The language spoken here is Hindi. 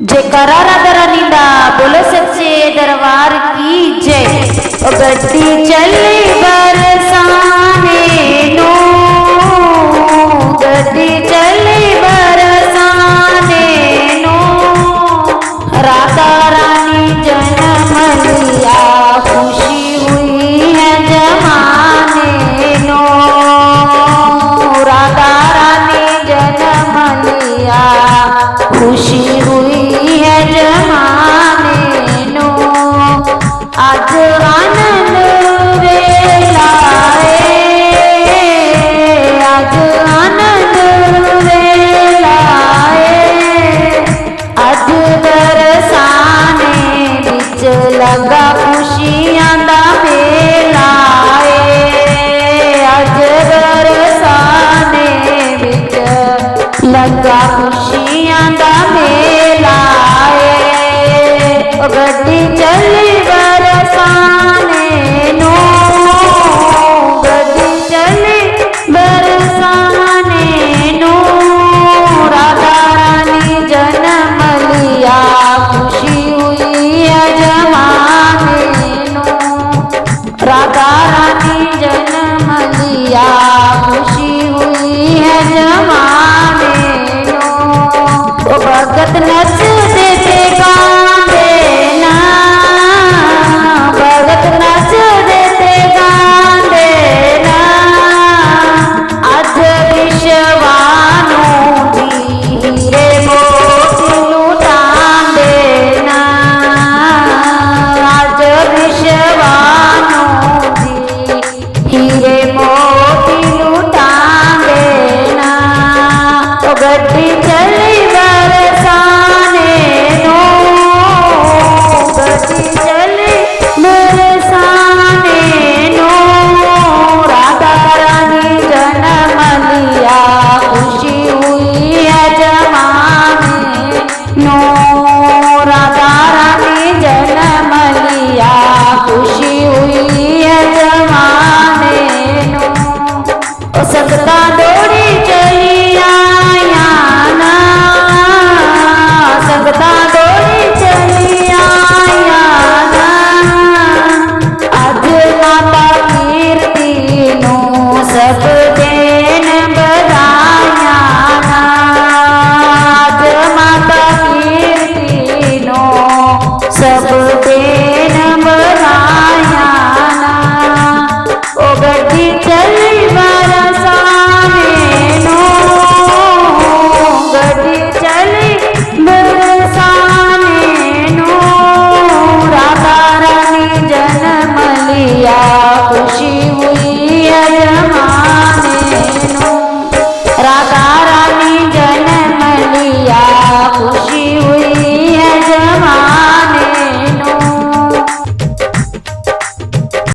जयकारा राधा रानी दा बोलो सच्चे दरबार की जय। ओ गड्डी चली बरसाने नो, गड्डी चली बरसाने नो, राधा रानी जन्म लिया खुशी हुई है जमाने नो, राधा रानी जन्म लिया खुशी हुई है जमाने नो। आज आनंद वेलाए, आज आनंद वेलाए, अज बरसाने बिच लगा खुशियां दा मेला है, अज बरसाने बिच लगा खुशियां दा मेला है। गड्डी चली